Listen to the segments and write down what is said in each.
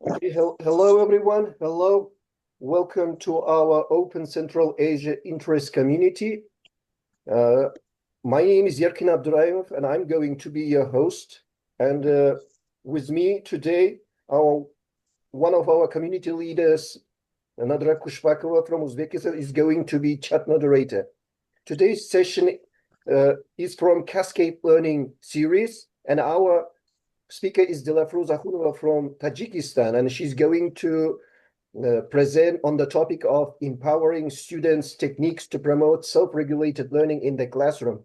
Hello, everyone. Hello. Welcome to our Open Central Asia Interest Community. My name is Yerkin Abduraimov, and I'm going to be your host. And with me today, one of our community leaders, Nadra Kushbakova from Uzbekistan, is going to be chat moderator. Today's session is from Cascade Learning Series, and our speaker is Dilyafruz Okhunova from Tajikistan, and she's going to present on the topic of empowering students techniques to promote self-regulated learning in the classroom.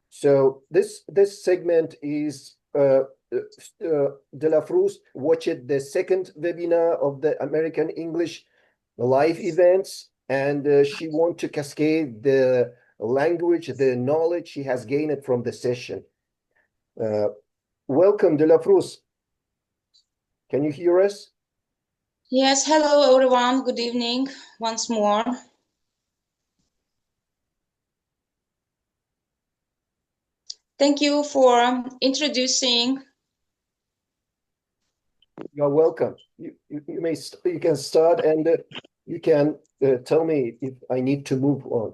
So this segment is Dilyafruz watched the second webinar of the American English live events, and she wants to cascade the language, the knowledge she has gained from the session. Welcome, Dilyafruz. Can you hear us? Yes, hello everyone. Good evening once more. Thank you for introducing. You're welcome. You can start, and you can tell me if I need to move on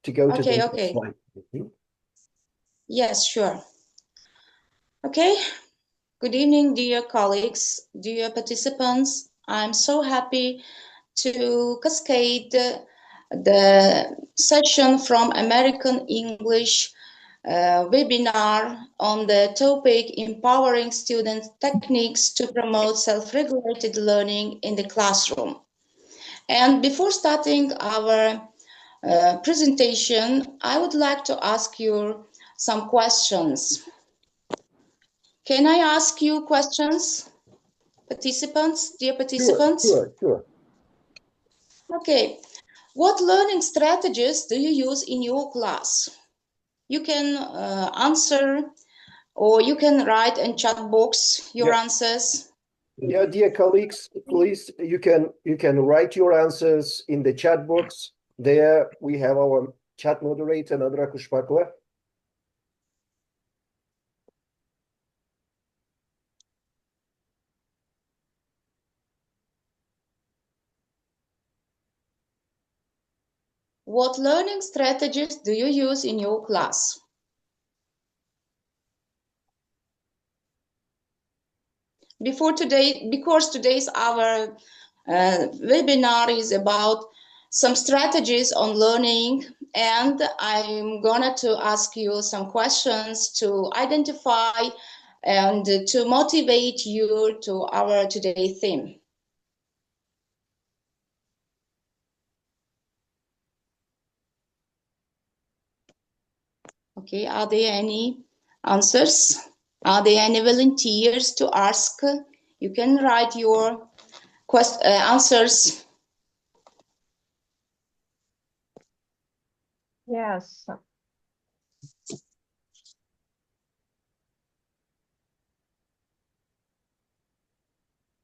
to go to the next slide. Yes, sure. Okay. Good evening, dear colleagues, dear participants. I'm so happy to cascade the session from American English webinar on the topic empowering students techniques to promote self-regulated learning in the classroom. And before starting our presentation, I would like to ask you some questions. Can I ask you questions, participants, dear participants? Sure. Okay. What learning strategies do you use in your class? You can answer, or you can write in chat box your answers. Yeah, dear colleagues, please, you can write your answers in the chat box. There we have our chat moderator, Nadra Kushbakova. What learning strategies do you use in your class? Because today's our webinar is about some strategies on learning, and I'm gonna to ask you some questions to identify and to motivate you to our today's theme. Okay, are there any answers? Are there any volunteers to ask? You can write your answers. Yes.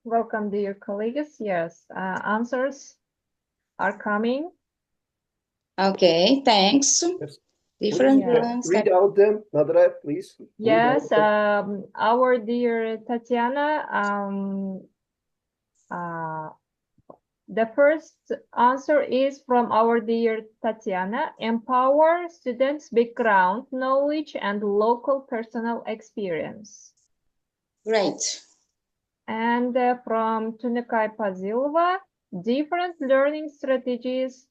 Welcome, dear colleagues. Yes, answers are coming. Okay, thanks. Yes. Different read out them, Nadra, please. Yes, our dear Tatiana, the first answer is from our dear Tatiana: empower students' background, knowledge, and local personal experience. Great. And from Tunakai Pazilova, different learning strategies: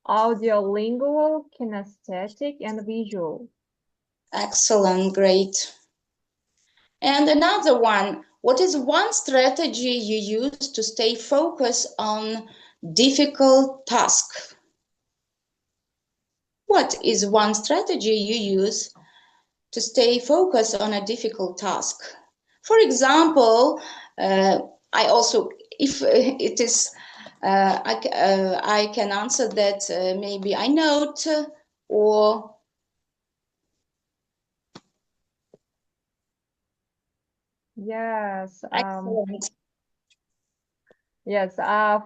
audiolingual, kinesthetic, and visual. Excellent, great. And another one, what is one strategy you use to stay focused on difficult tasks? What is one strategy you use to stay focused on a difficult task? For example, I also, if it is, I can answer that maybe I note or yes. Excellent. Yes,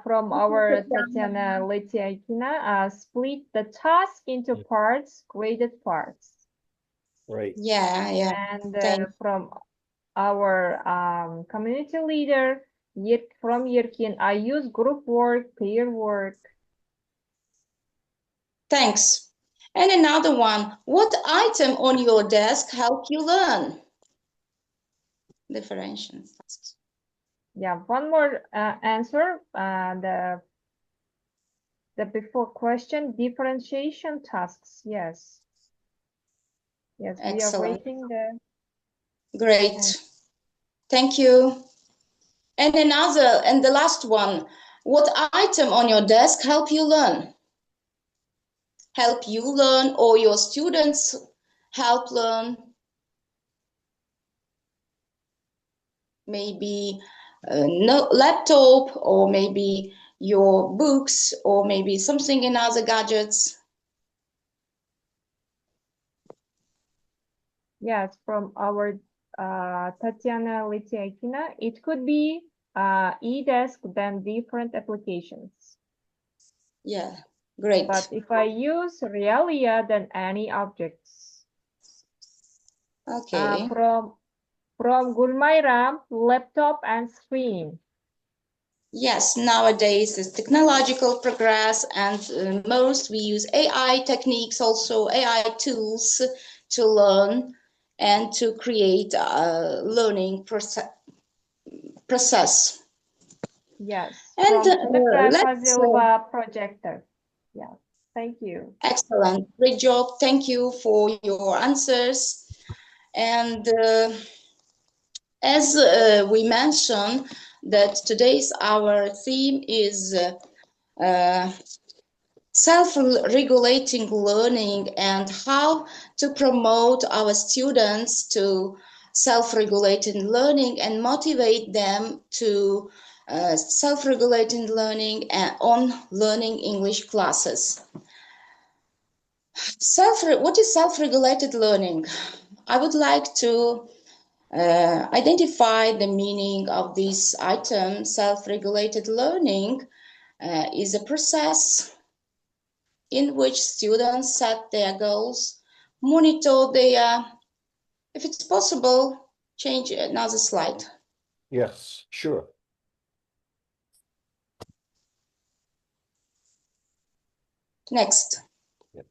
from our Tatiana Letiakina, split the task into parts, graded parts. Right. Yeah. And from our community leader from Yerkin. I use group work, peer work. Thanks. And another one, what item on your desk help you learn? Differentiation tasks. Yeah, one more answer. The before question, differentiation tasks. Yes. Yes, Excellent. we are waiting the. Great. Thank you. And the last one, what item on your desk help you learn? Help you learn or your students help learn? Maybe no laptop, or maybe your books, or maybe something in other gadgets. Yes, from our Tatiana Litiakina, it could be e-desk, then different applications. Yeah, great. But if I use Realia, then any objects. Okay. From Gulmayra, laptop and screen. Yes, nowadays is technological progress, and most we use AI techniques, also AI tools to learn and to create a learning process. Yes, And Fazilova projector. Yeah, thank you. Excellent, great job. Thank you for your answers. And as we mentioned, that today's our theme is self-regulating learning and how to promote our students to self-regulating learning and motivate them to self-regulating learning and on learning English classes. What is self-regulated learning? I would like to identify the meaning of this item. Self-regulated learning is a process in which students set their goals, monitor their, if it's possible, change another slide. Yes, sure. Next. Yeah.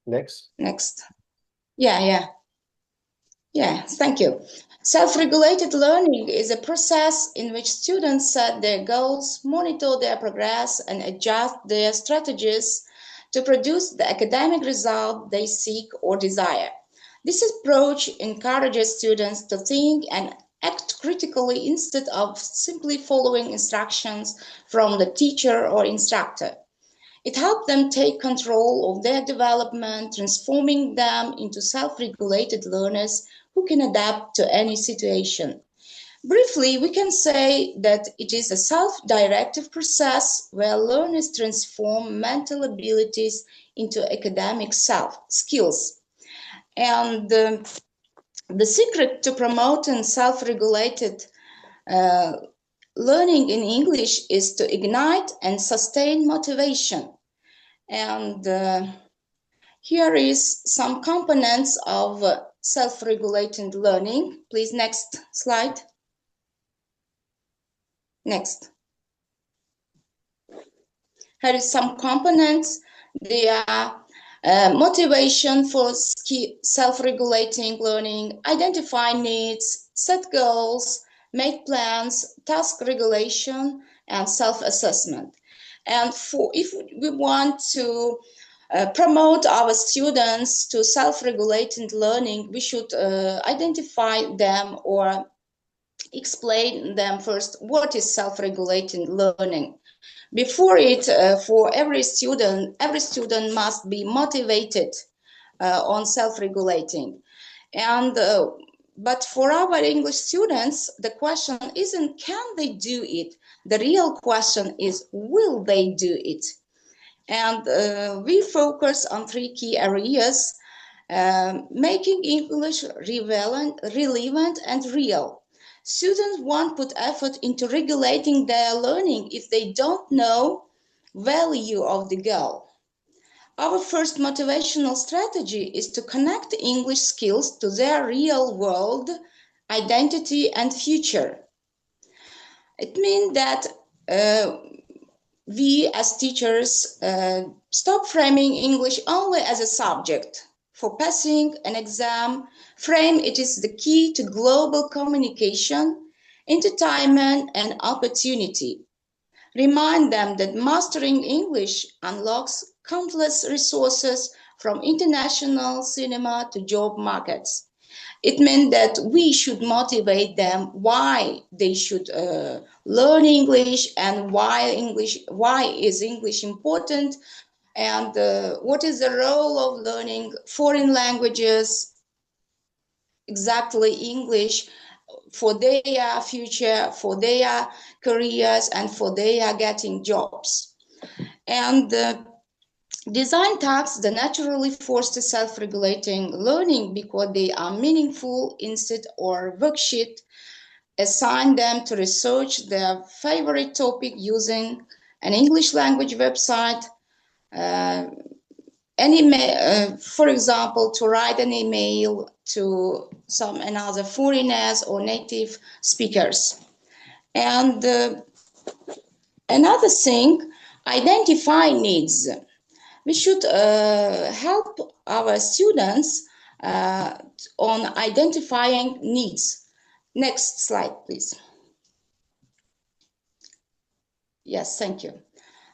Next. Next. Yeah, thank you. Self-regulated learning is a process in which students set their goals, monitor their progress, and adjust their strategies to produce the academic result they seek or desire. This approach encourages students to think and act critically instead of simply following instructions from the teacher or instructor. It helps them take control of their development, transforming them into self-regulated learners who can adapt to any situation. Briefly, we can say that it is a self-directive process where learners transform mental abilities into academic skills. And the secret to promoting self-regulated learning in English is to ignite and sustain motivation. And here is some components of self-regulated learning. Please, next slide. Next. Here is some components. They are motivation for self-regulating learning, identify needs, set goals, make plans, task regulation, and self-assessment. And if we want to promote our students to self-regulated learning, we should identify them or explain them first what is self-regulated learning. Before it, for every student must be motivated on self-regulating. And but for our English students, the question isn't can they do it? The real question is, will they do it? And we focus on 3 key areas: making English relevant and real. Students won't put effort into regulating their learning if they don't know value of the goal. our first motivational strategy is to connect English skills to their real world identity and future. It means that we as teachers stop framing English only as a subject. For passing an exam, frame it is the key to global communication, entertainment, and opportunity. Remind them that mastering English unlocks countless resources from international cinema to job markets. It meant that we should motivate them why they should learn English and why is English important, and what is the role of learning foreign languages, exactly English, for their future, for their careers, and for their getting jobs. And design tasks that naturally foster self-regulating learning because they are meaningful instead or worksheet. Assign them to research their favorite topic using an English language website. For example, to write an email to some another foreigners or native speakers. And another thing, identify needs. We should help our students on identifying needs. Next slide, please. Yes, thank you.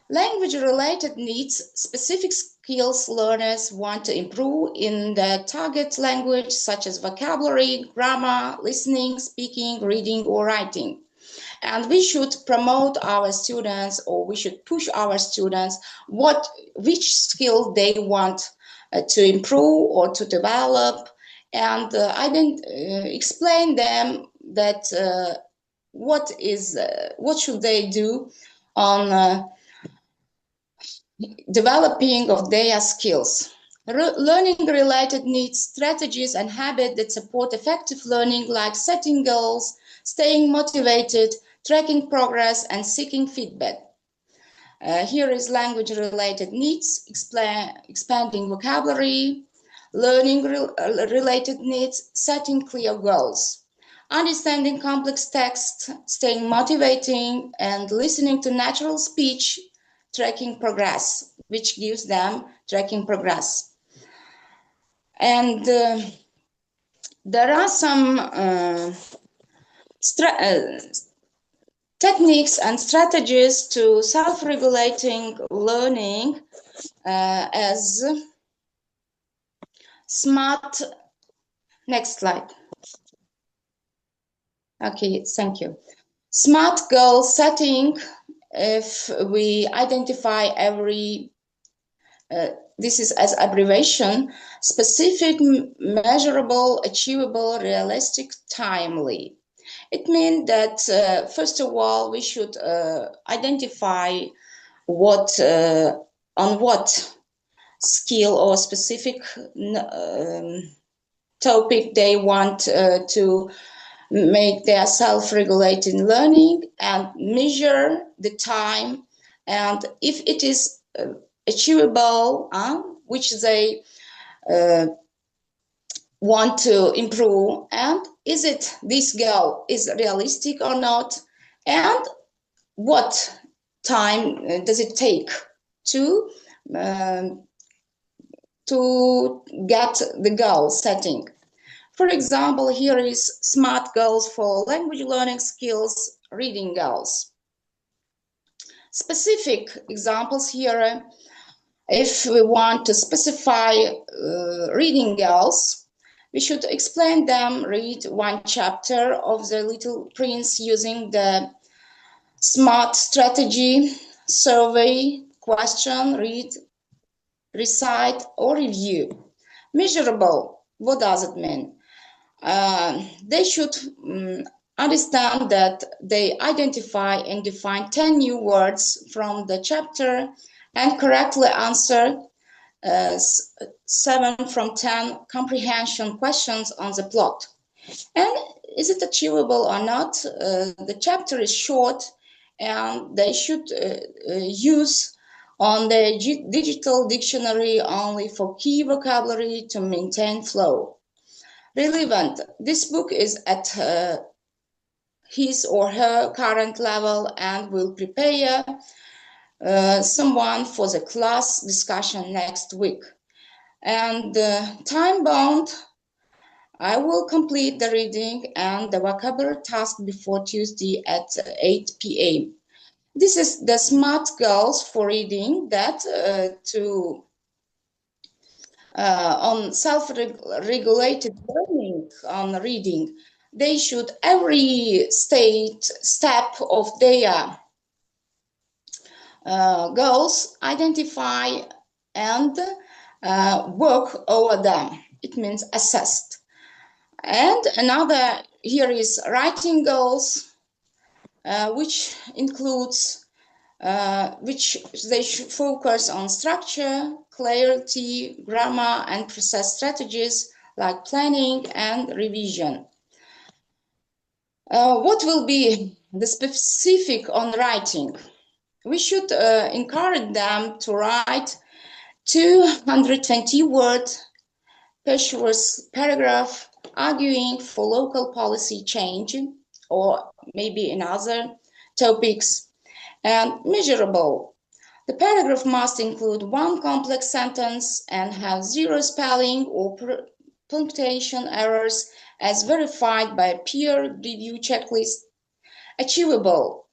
Language-related needs, specific skills learners want to improve in the target language, such as vocabulary, grammar, listening, speaking, reading, or writing. And we should promote our students, or we should push our students which skill they want to improve or to develop, and explain them that what should they do on developing of their skills. Learning related needs, strategies and habits that support effective learning, like setting goals, staying motivated, tracking progress, and seeking feedback. Here is language related needs, expanding vocabulary, learning related needs, setting clear goals, understanding complex text, staying motivating, and listening to natural speech, tracking progress, which gives them tracking progress. And there are some techniques and strategies to self-regulating learning as SMART. Next slide. Okay, thank you. SMART goal setting. If we identify every this is as abbreviation: specific, measurable, achievable, realistic, timely. It means that first of all we should identify on what skill or specific topic they want to make their self-regulating learning, and measure the time, and if it is achievable, which they want to improve, and this goal is realistic or not, and what time does it take to get the goal setting. For example, here is SMART goals for language learning skills, reading goals. Specific examples here. If we want to specify reading goals, we should explain them. Read one chapter of The Little Prince using the SMART strategy: survey, question, read, recite, or review. Measurable, what does it mean? They should understand that they identify and define 10 new words from the chapter and correctly answer 7 from 10 comprehension questions on the plot. And is it achievable or not? The chapter is short, and they should use on the digital dictionary only for key vocabulary to maintain flow. Relevant. This book is at his or her current level and will prepare someone for the class discussion next week. And time bound, I will complete the reading and the vocabulary task before Tuesday at 8 p.m. This is the smart goals for reading that on self-regulated learning on reading. They should every step of their goals identify and work over them. It means assessed. And another here is writing goals, which includes which they should focus on structure, clarity, grammar, and process strategies like planning and revision. What will be the specific on writing? We should encourage them to write 220 words per paragraph, arguing for local policy change or maybe in other topics, and measurable. The paragraph must include one complex sentence and have 0 spelling or punctuation errors as verified by a peer review checklist. Achievable.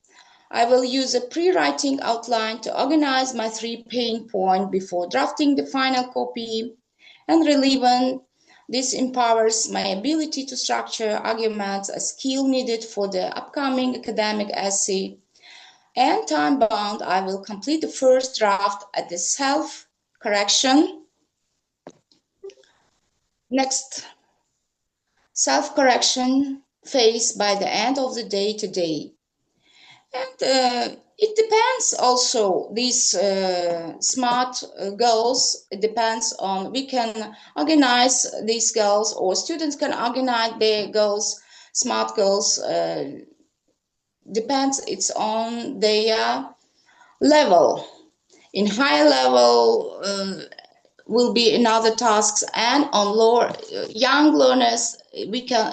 I will use a pre-writing outline to organize my 3 pain points before drafting the final copy. And relevant. This empowers my ability to structure arguments, a skill needed for the upcoming academic essay. And time-bound, I will complete the first draft at the self-correction. Next, self-correction phase by the end of the day today. And it depends also, these smart goals, it depends on, we can organize these goals or students can organize their goals, smart goals, depends, it's on their level. In higher level will be in other tasks, and on lower young learners we can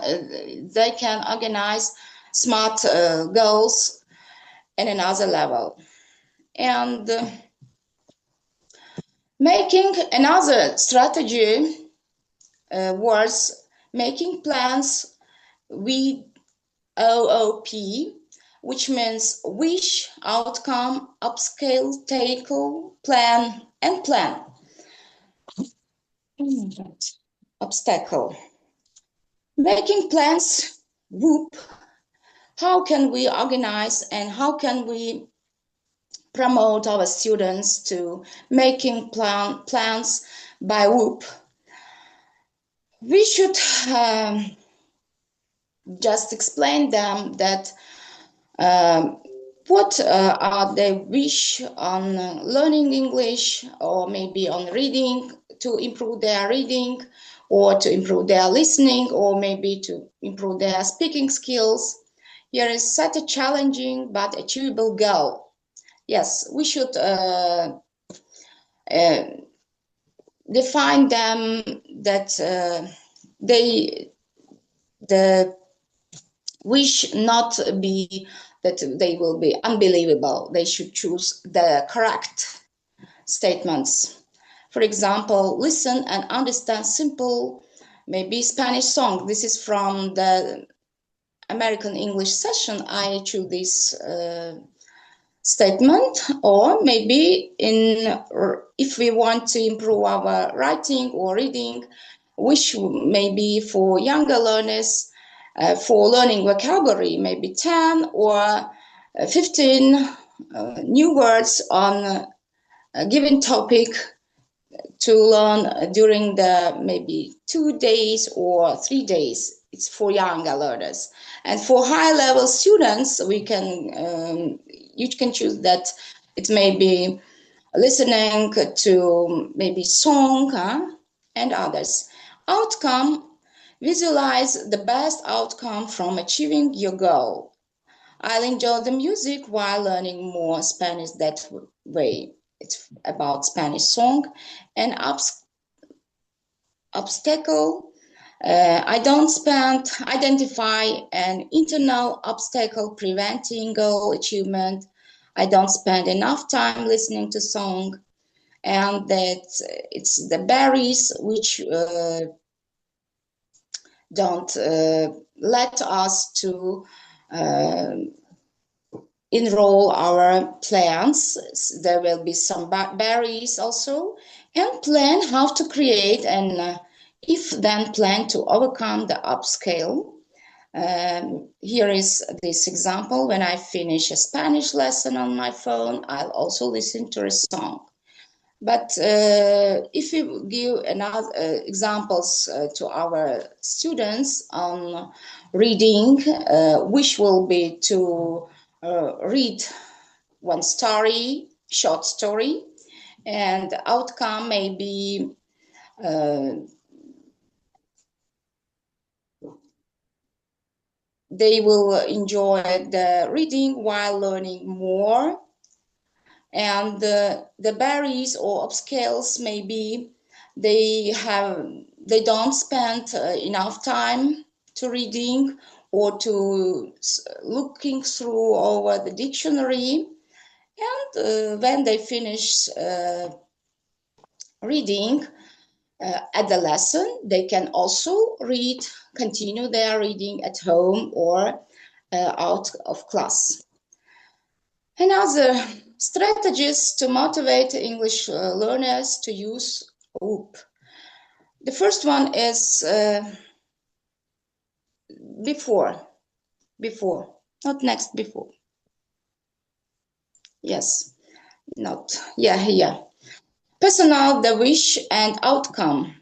they can organize smart goals in another level. And making another strategy was making plans with OOP, which means wish, outcome, upscale, tackle, plan, and plan. Obstacle. Making plans, WOOP. How can we organize and how can we promote our students to making plans by WOOP? We should just explain them that what are their wish on learning English, or maybe on reading, to improve their reading, or to improve their listening, or maybe to improve their speaking skills. Here is such a challenging but achievable goal. Yes, we should define them that the wish not be that they will be unbelievable. They should choose the correct statements. For example, listen and understand simple, maybe Spanish song. This is from the American English session. I choose this statement. Or maybe if we want to improve our writing or reading, which maybe for younger learners, for learning vocabulary, maybe 10 or 15 new words on a given topic to learn during the maybe 2 days or 3 days. It's for younger learners. And for high level students, we can you can choose that it may be listening to maybe song and others. Outcome, visualize the best outcome from achieving your goal. I'll enjoy the music while learning more Spanish that way. it's about Spanish song. And obstacle, identify an internal obstacle preventing goal achievement. I don't spend enough time listening to song, and that it's the barriers which don't let us to enroll our plans. There will be some barriers also, and plan how to create an if-then plan to overcome the upscale. Here is this example. When I finish a Spanish lesson on my phone, I'll also listen to a song. But if you give another examples to our students on reading, which will be to read one story, short story, and the outcome may be they will enjoy the reading while learning more. And the barriers or upscales may be they don't spend enough time to reading or to looking through over the dictionary, and when they finish reading at the lesson, they can also continue their reading at home or out of class. Another strategies to motivate English learners to use OOP. The first one is before, not next, before. Yes, not, yeah. Personal, the wish and outcome.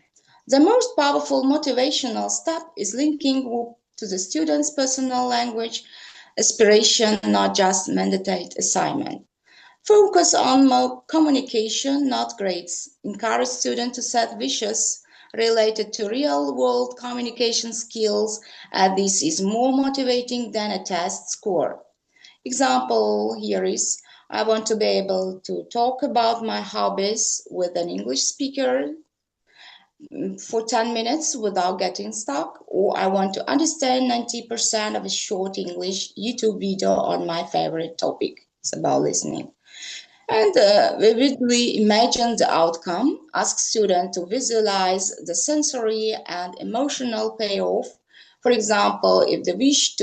The most powerful motivational step is linking OOP to the student's personal language aspiration, not just mandate assignment. Focus on communication, not grades. Encourage students to set wishes related to real-world communication skills, as this is more motivating than a test score. Example here is, I want to be able to talk about my hobbies with an English speaker for 10 minutes without getting stuck, or I want to understand 90% of a short English YouTube video on my favorite topic. It's about listening. And vividly imagine the outcome. Ask students to visualize the sensory and emotional payoff. For example, if the wish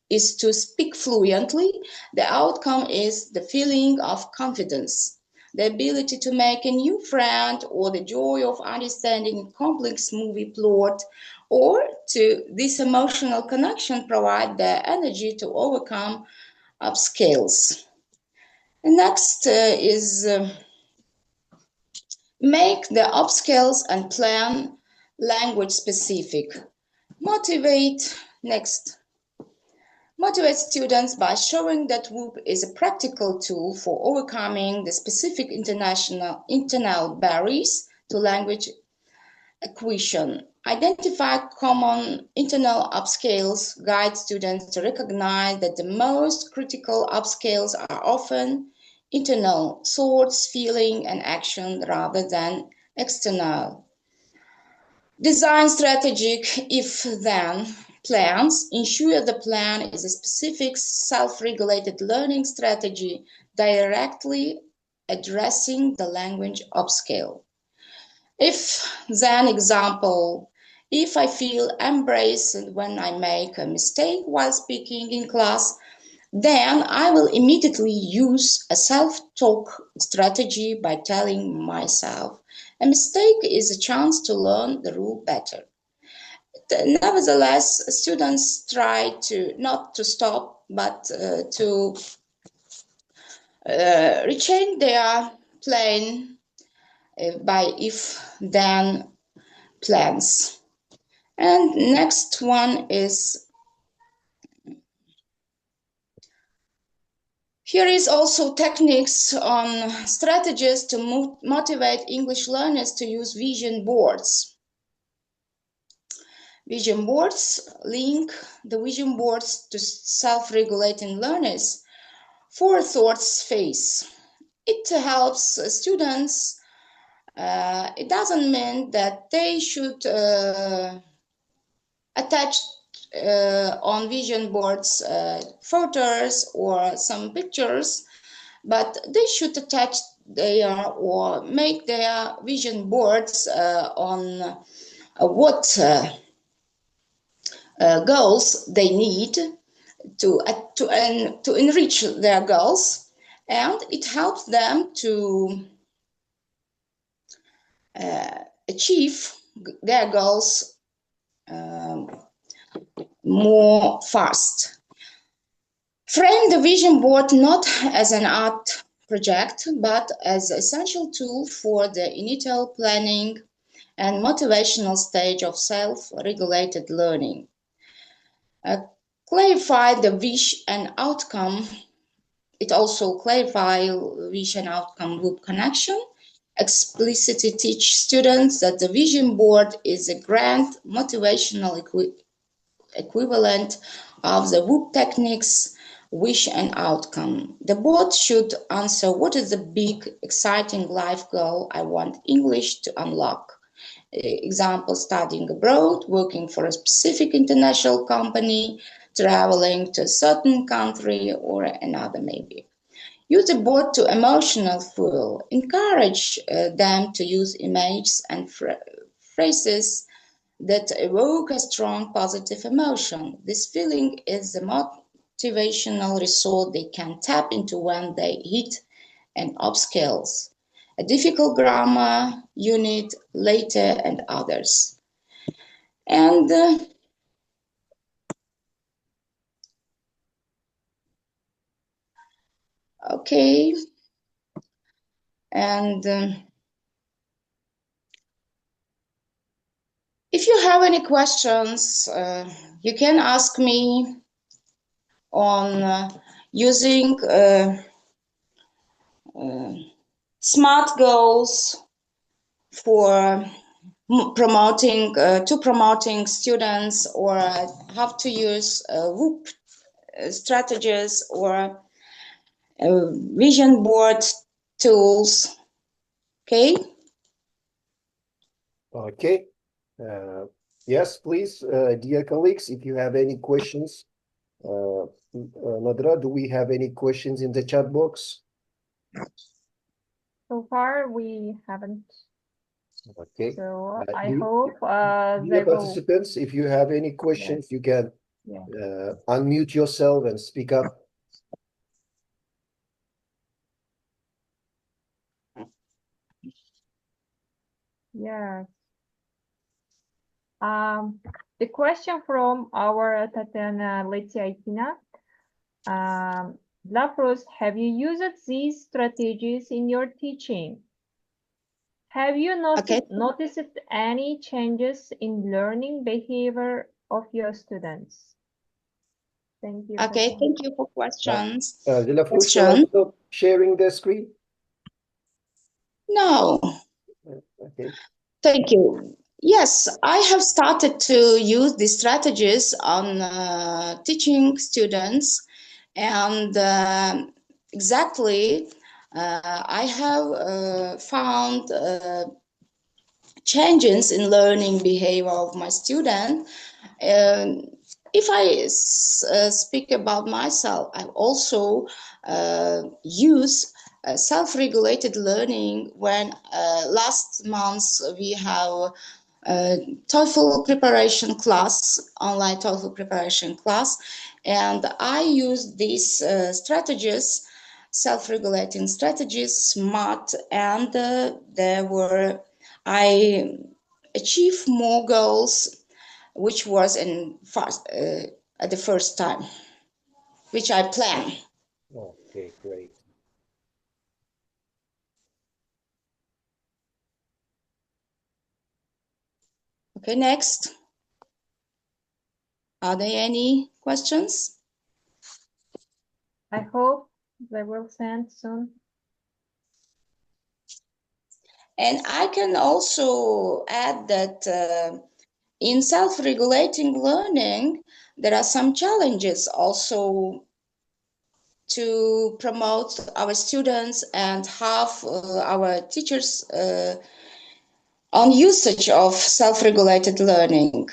is to speak fluently, the outcome is the feeling of confidence, the ability to make a new friend, or the joy of understanding a complex movie plot, or to this emotional connection provide the energy to overcome upscales. Next is make the upscales and plan language specific. Motivate students by showing that WOOP is a practical tool for overcoming the specific internal barriers to language acquisition. Identify common internal upscales, guide students to recognize that the most critical upscales are often internal, thoughts, feeling, and action rather than external. Design strategic if-then plans. Ensure the plan is a specific self-regulated learning strategy directly addressing the language upscale. If-then example, if I feel embraced when I make a mistake while speaking in class, then I will immediately use a self-talk strategy by telling myself, a mistake is a chance to learn the rule better. Nevertheless, students try to not to stop, but to rechange their plan by if-then plans. And next one is, here is also techniques on strategies to motivate English learners to use vision boards. Vision boards link the vision boards to self-regulating learners. 4 thoughts phase. it helps students. It doesn't mean that they should attach on vision boards photos or some pictures, but they should attach their or make their vision boards on what goals they need to enrich their goals, and it helps them to achieve their goals more fast. Frame the vision board not as an art project, but as an essential tool for the initial planning and motivational stage of self-regulated learning. Clarify the wish and outcome. It also clarifies wish and outcome loop connection. Explicitly teach students that the vision board is a grand motivational equivalent of the WOOP techniques, wish and outcome. The board should answer, what is the big, exciting life goal I want English to unlock? Example, studying abroad, working for a specific international company, traveling to a certain country or another maybe. Use the board to emotional fuel. Encourage them to use images and phrases that evoke a strong positive emotion. This feeling is the motivational resource they can tap into when they hit an obstacles, a difficult grammar unit later and others. And okay, and if you have any questions, you can ask me on using SMART goals for promoting students, or how to use WOOP strategies or vision board tools. Okay. Okay. Yes, please, dear colleagues, if you have any questions. Nadra, do we have any questions in the chat box? So far, we haven't. Okay. So I hope dear participants, if you have any questions, you can unmute yourself and speak up. Yes. The question from our Tatiana Letiakina. Dilyafruz, have you used these strategies in your teaching? Have you noticed any changes in learning behavior of your students? Thank you. Okay, thank you for questions. Dilyafruz, shall I stop sharing the screen? No. Okay. Thank you. Yes, I have started to use these strategies on teaching students, and exactly I have found changes in learning behavior of my student. If I speak about myself, I also use self-regulated learning when last month we have TOEFL preparation class, online TOEFL preparation class, and I use these strategies, self-regulating strategies, SMART, and I achieved more goals, which was at the first time, which I planned. Okay, great. Okay, next. Are there any questions? I hope they will send soon. And I can also add that in self-regulating learning, there are some challenges also to promote our students and have our teachers on usage of self-regulated learning.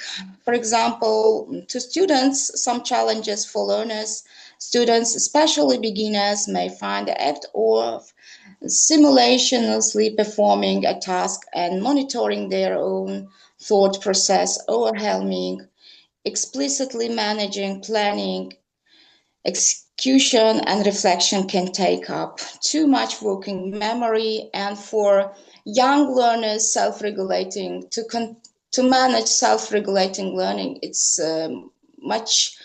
For example, to students, some challenges for learners. Students, especially beginners, may find the act of simultaneously performing a task and monitoring their own thought process overwhelming. Explicitly managing planning, execution, and reflection can take up too much working memory, and for young learners, self-regulating to manage self-regulating learning, it's much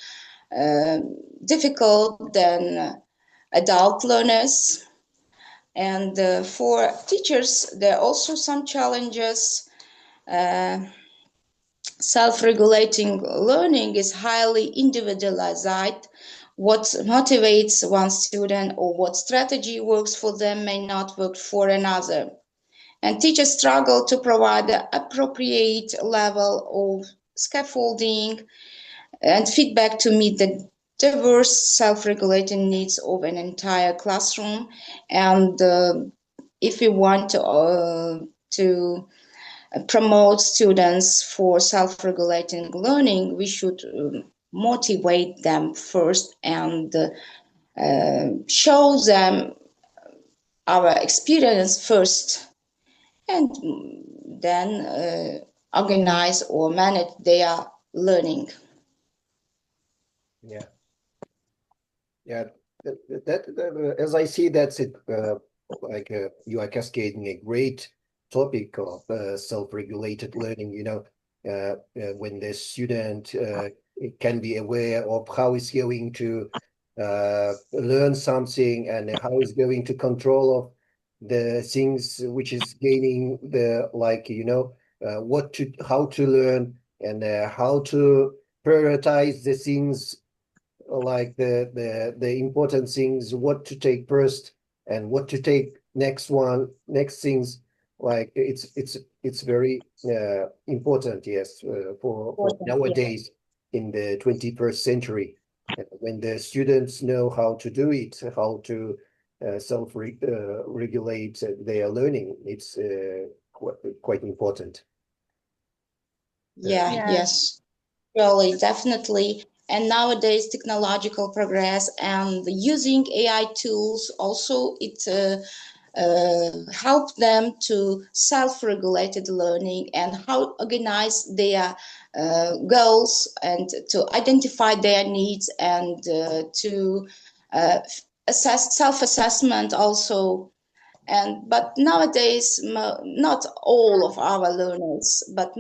difficult than adult learners. And for teachers, there are also some challenges. Self-regulating learning is highly individualized. What motivates one student or what strategy works for them may not work for another. And teachers struggle to provide the appropriate level of scaffolding and feedback to meet the diverse self-regulating needs of an entire classroom. And if we want to promote students for self-regulating learning, we should motivate them first and show them our experience first, and then organize or manage their learning. Yeah. As I see, that's it. You are cascading a great topic of self-regulated learning. When the student can be aware of how he's going to learn something and how he's going to control of the things which is gaining the how to learn and how to prioritize the things, like the important things, what to take first and what to take next things. Like it's very important, yes, for nowadays in the 21st century, when the students know how to do it, how to self-regulate their learning. It's quite important. Yes, really, definitely. And nowadays, technological progress and using AI tools also, it help them to self-regulated learning and how organize their goals and to identify their needs and to assess self-assessment also. But nowadays, not all of our learners, but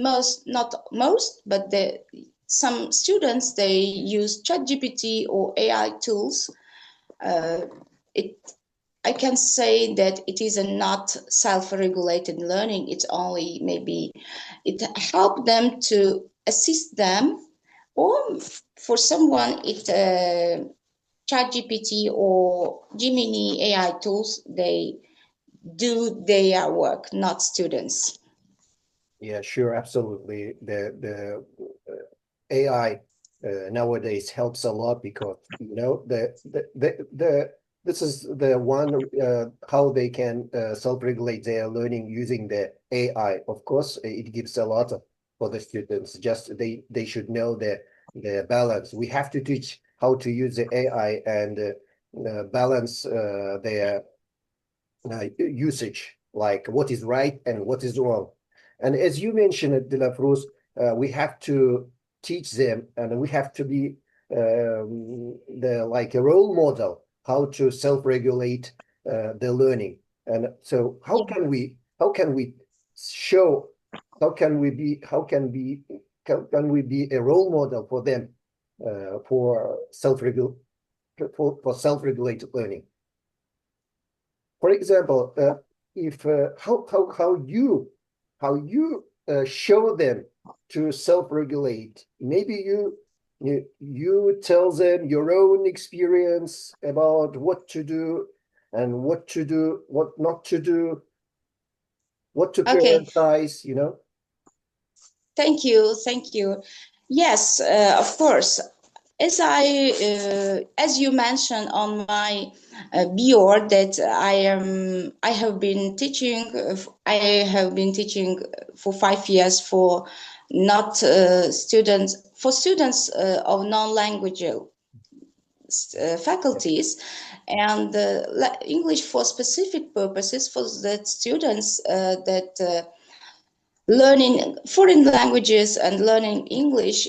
some students, they use ChatGPT or AI tools. I can say that it is not self-regulated learning. It's only maybe it help them to assist them, or for someone it ChatGPT or Gemini AI tools, they do their work, not students. Yeah, sure, absolutely. The AI nowadays helps a lot, because this is the one how they can self-regulate their learning using the AI. Of course, it gives a lot for the students. Just they should know the balance. We have to teach how to use the AI and balance their usage, like what is right and what is wrong. And as you mentioned, Dilyafruz, we have to teach them, and we have to be like a role model how to self-regulate the learning. And so how can we show, how can we be a role model for them for self-regulated learning? For example, if how you show them to self-regulate. Maybe you tell them your own experience about what to do and what to do, what not to do, what to prioritize. Thank you. Yes, of course. As you mentioned on my board that I have been teaching. I have been teaching for 5 years for not students of non-language faculties, and English for specific purposes for that students that learning foreign languages and learning English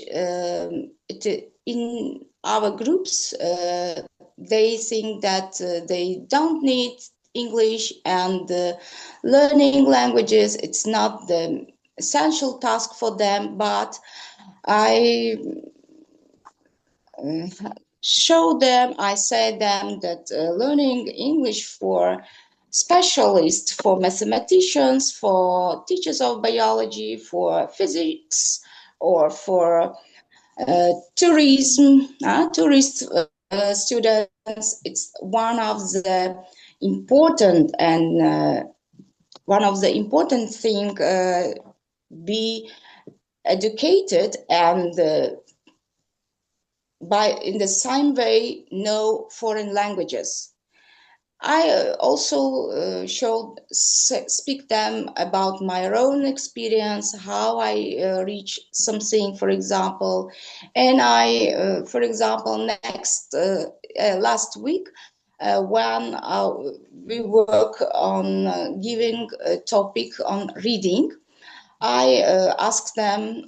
in our groups. They think that they don't need English, and learning languages, it's not the essential task for them. But I show them, I say them that learning English for specialists, for mathematicians, for teachers of biology, for physics, or for tourism, tourist students, it's one of the important and one of the important thing be educated and by in the same way know foreign languages. I also speak them about my own experience, how I reach something, for example. And for example, last week, when we work on giving a topic on reading, I asked them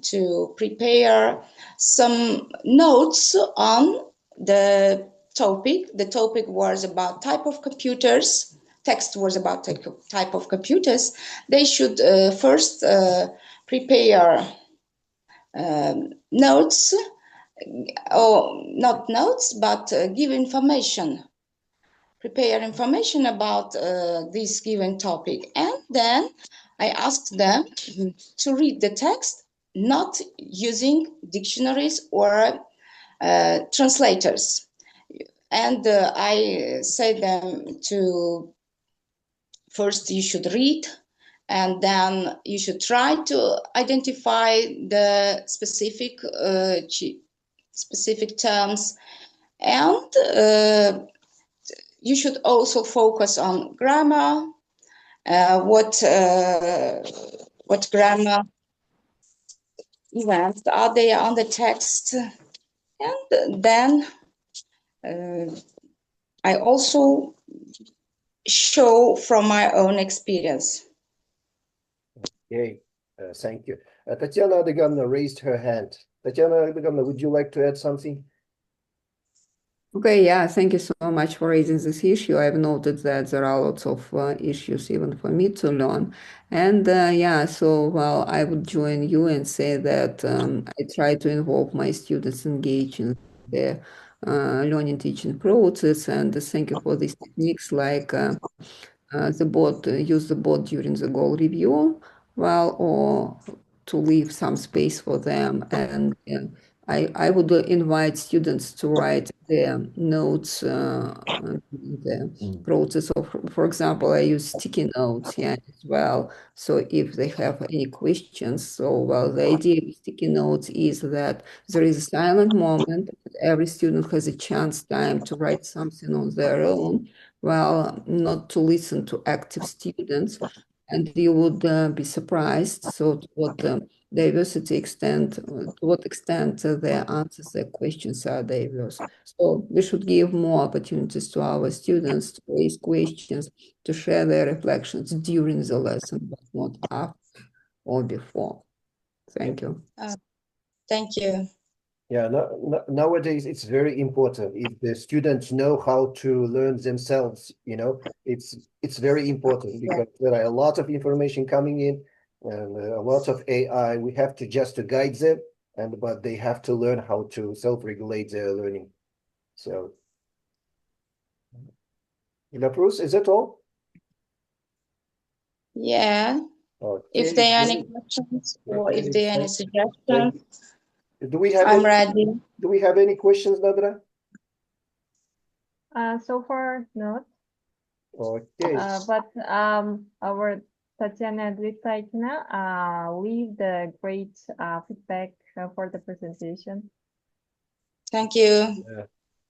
to prepare some notes on the topic. The topic was about type of computers. Text was about type of computers. They should first prepare notes, or not notes, but give information. Prepare information about this given topic, and then I asked them to read the text, not using dictionaries or translators. And I said them to first you should read, and then you should try to identify the specific terms, and you should also focus on grammar, what grammar events are there on the text, and then I also show from my own experience. Okay, thank you. Tatiana Adegamna raised her hand. Tatiana Adegamna, would you like to add something? Okay, yeah, thank you so much for raising this issue. I've noted that there are lots of issues even for me to learn. And yeah, so well, I would join you and say that I try to involve my students engage in the learning teaching process. And thank you for these techniques like the board, use the board during the goal review, well, or to leave some space for them. And I would invite students to write their notes the process of, for example, I use sticky notes as well. So if they have any questions, so well, the idea of sticky notes is that there is a silent moment. Every student has a chance time to write something on their own. Well, not to listen to active students, and you would be surprised. So to what diversity extent, to what extent their answers, their questions are diverse. So we should give more opportunities to our students to raise questions, to share their reflections during the lesson, but not after or before. Thank you. Thank you. Yeah, nowadays it's very important. If the students know how to learn themselves, it's very important because there are a lot of information coming in and a lot of AI. We have to just to guide them, but they have to learn how to self-regulate their learning. So, Dilyafruz, is that all? Yeah. Okay. If there are any questions or if there are any suggestions, I'm ready. Do we have any questions, Nadra? So far, not. Okay. But our Tatiana Dvitaikina leave the great feedback for the presentation. Thank you.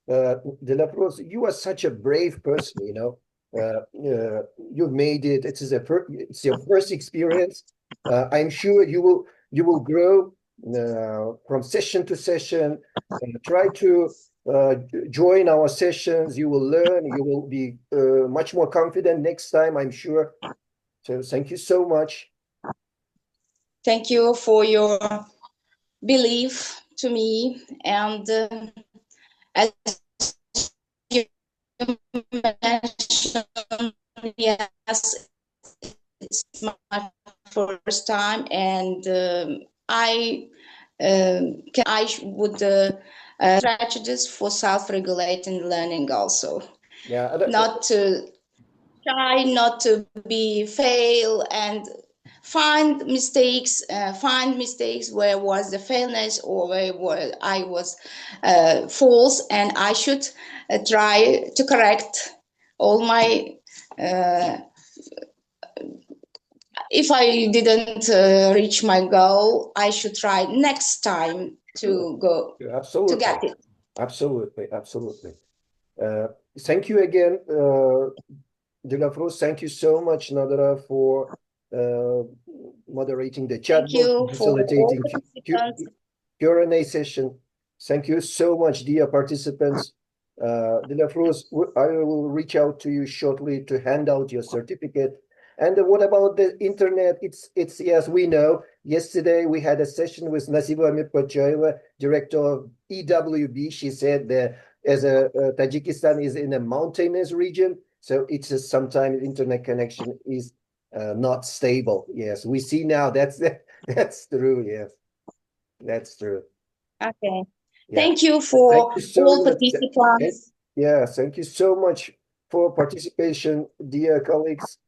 Dilyafruz, you are such a brave person, you know. You've made it. It's your first experience. I'm sure you will grow from session to session. Try to join our sessions. You will learn. You will be much more confident next time, I'm sure. So thank you so much. Thank you for your belief to me, and as you mentioned, yes, it's my first time, and I would strategies for self-regulating learning also. Yeah, Not to try not to be fail and find mistakes where was the fairness or where I was false, and I should try to correct all my if I didn't reach my goal, I should try next time to go absolutely. to get it. Absolutely. Thank you again, Dilyafruz. Thank you so much, Nadara, for moderating the chat, Thank you facilitating for Q&A session. Thank you so much, dear participants. Dilyafruz, I will reach out to you shortly to hand out your certificate. And what about the internet? It's yes, we know. Yesterday we had a session with Nasiba Mirpachayeva, director of EWB. She said that as Tajikistan is in a mountainous region, so it's sometimes internet connection is not stable. Yes, we see now that's true. Yes, that's true. Okay. Yeah. Thank you for all participants. Yeah, thank you so much for participation, dear colleagues.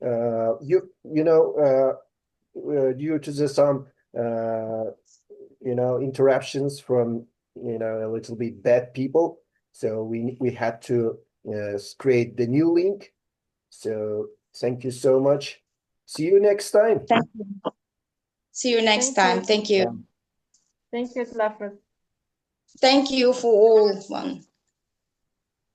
Due to some interruptions from a little bit bad people, so we had to create the new link. So thank you so much. See you next time. Thank you. See you next time. Thank you. Thank you, Dilyafruz. Thank you for all one.